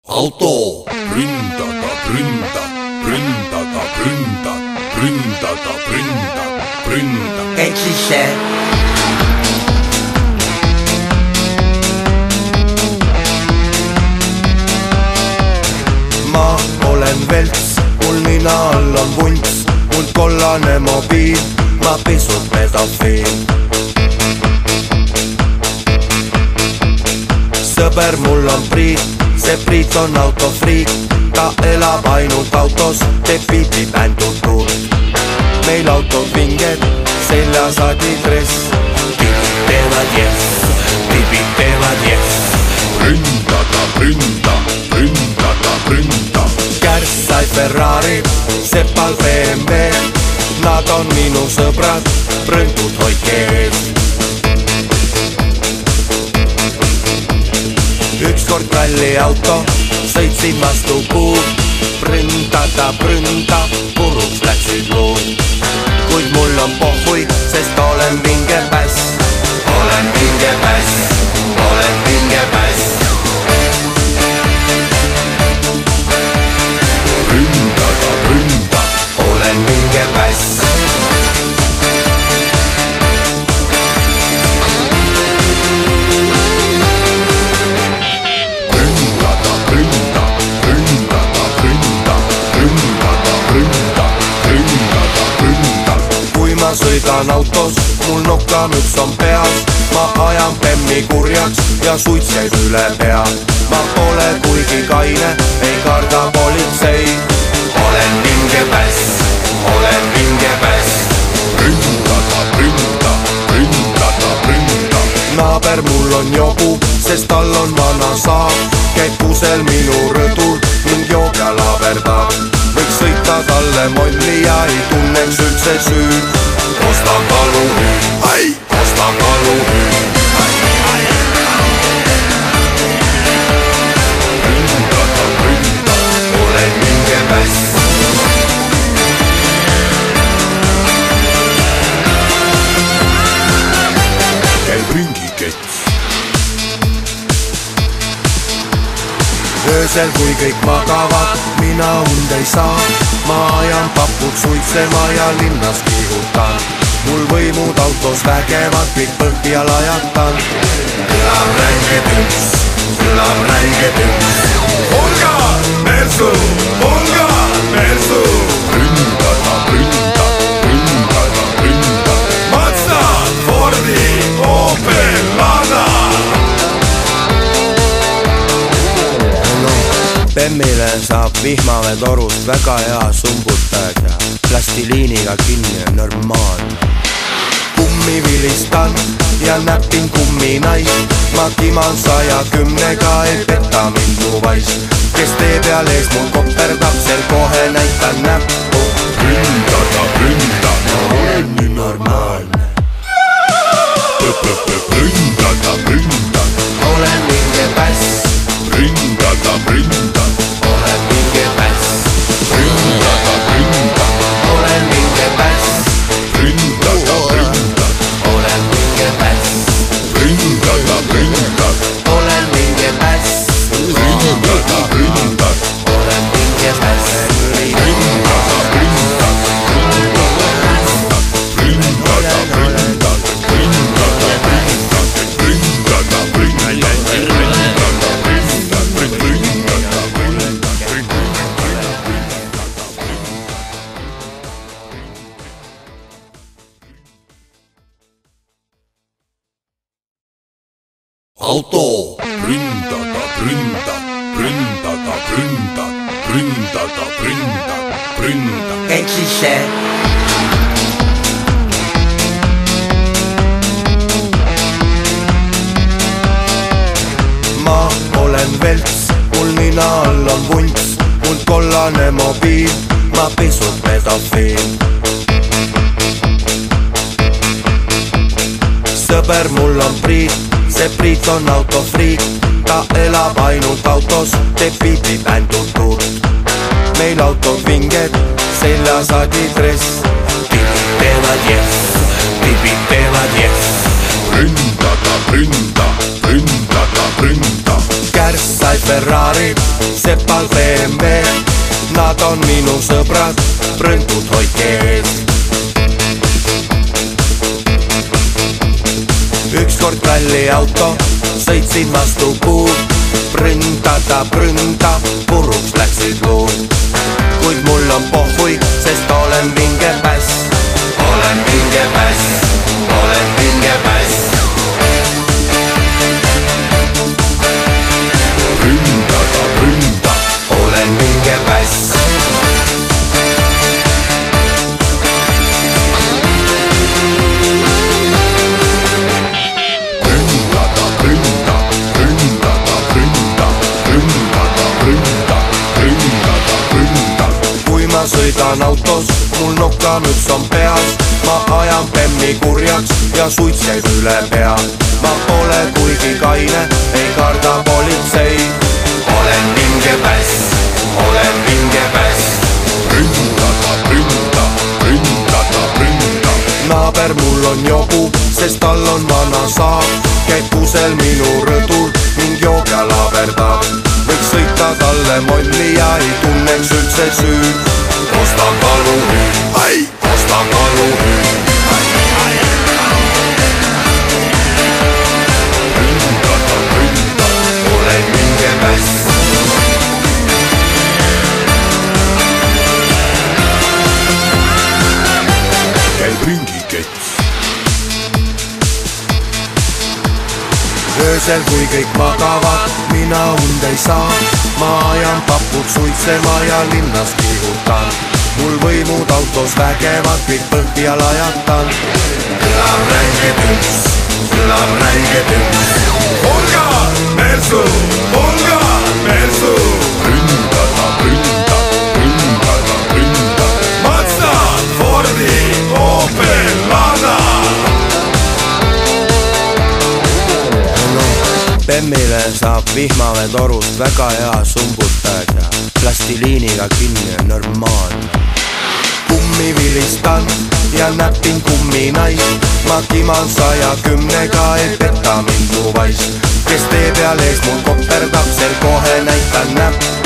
Auto ründada, ründa, ründada, ründa, ründada, ründa, ründa. Ehk siis see ma olen velts, mul nina all on vunts, mul kollane mobiil, ma pisut pedofiil. Sõber mul on Priit, see Priit on autofriik, ta elab ainult autos, teeb biiti bändutuurt. Meil autod vinged, seljas adidress, tibid teevad jess, tibid teevad jess. Ründada, ründa, ründada, ründa. Kärss sai Ferrari, Sepal BMW, nad on minu sõbrad, prõndud hoidke ees. Ükskord ralliauto, sõitsin vastu puud, pründada, pründa, puruks läksid luud. Kuid mul on pohhui, sest olen vinge päss. Olen vinge päss, olen vinge päss. Ründada, ründa, olen vinge päss. Ma sõidan autos, mul nokkamüts on peas, ma ajan bemmi kurjaks ja suits käib üle pea. Ma pole kuigi kaine, ei karda politsei. Olen vinge päss, olen vinge päss. ründada, ründa, ründada, ründa. Naaber mul on jobu, sest tal on vana saab, käib kusel minu rõdul ning joob ja laaberdab. Võiks sõita talle molli ja ei tunneks üldse süüd. Ostan kalu nüüd, ostan kalu nüüd. Ründada, ründa, olen vinge päss. käib ringi kets. Öösel kui kõik magavad, mina und ei saa. Ma ajan papud suitsema ja linnas kihutan. Mul võimud autos vägevad, kõik põhja lajatan. Kõlab räige tünks, kõlab räige tünks. Olga, Mersu, Olga, Mersu. Ründada, ründa, ründada, ründa. Mazda, Fordi, Opel, Lada. Bemmile saab vihmaveetorust väga hea sumbutaja, plastiliiniga kinni on normaalne. Kummi vilistan ja näpin kumminais, ma kiman 110-ga, ei peta mind mu vais. Kes tee peal ees mul koperdab, sel kohe näitan näppu. Ründada, ründa, olen nii normaalne. ründada, ründa, Olen vinge päss, ründada, ründa, olen vinge päss. ründada, ründa, Olen vinge päss, ründada, ründa, olen vinge päss. ründada, ründa, Olen vinge päss, ründada, ründa, olen vinge päss. ründada, ründa, ründada, ründada, ründada, auto ründada, ründa, ründada, ründa, ründada, ründa, ründa. Ehk siis see ma olen velts, mul nina all on vunts, mul kollane mobiil, ma pisut pedofiil. Sõber mul on Priit, see Priit on autofriik, ta elab ainult autos, teeb biiti bändutuurt. Meil autod vinged, seljas adidress, tibid teevad jess, tibid teevad jess. Ründada, ründa, ründada, ründa. Kärss sai Ferrari, Sepal BMW. Nad on minu sõbrad, prõntud hoidke ees. Ükskord kalli auto, sõitsin vastu puud. Pründada, pründa, puruks läksid luud. Kuid mul on pohhui, sest olen vinge päss. Olen vinge päss, olen vinge päss. Pründada, pründa, olen vinge päss. Sõidan autos, mul nokkamüts on peas. Ma ajan Bemmi kurjaks ja suits käib üle pea. Ma pole kuigi kaine, ei karda politsei. Olen vinge päss, olen vinge päss. Pründada, pründa, pründada, pründa. Naaber mul on jobu, sest tal on vana saab. Käib kusel minu rõdul ning joob ja laberdab. Võiks sõita talle molli ja ei tunneks üldse süüd. Ostan kaluhüüd, ostan kaluhüüd. Pründada, pründa, olen vinge päss. käib ringi kets. Öösel kui kõik magavad, mina und ei saa. Ma ajan papud suitsema ja linnas kihutan. Mul võimud autos vägevad, kõik põhja lajatan. Kõlab räige tünts, kõlab räige tünts. Olga, Mersu, Olga, Mersu. Pründada, pründa, pründada, pründa. Mazda, Fordi, Opel, Lada. Bemmile saab vihmavetorust väga hea sumbutaja. Plastiliiniga kinni on normaalne. Kummi vilistan ja näpin kumminais. Ma kiman 110-ga, ei peta mind mu vais. Kes tee peal ees mul koperdab, sel kohe näitan näpp.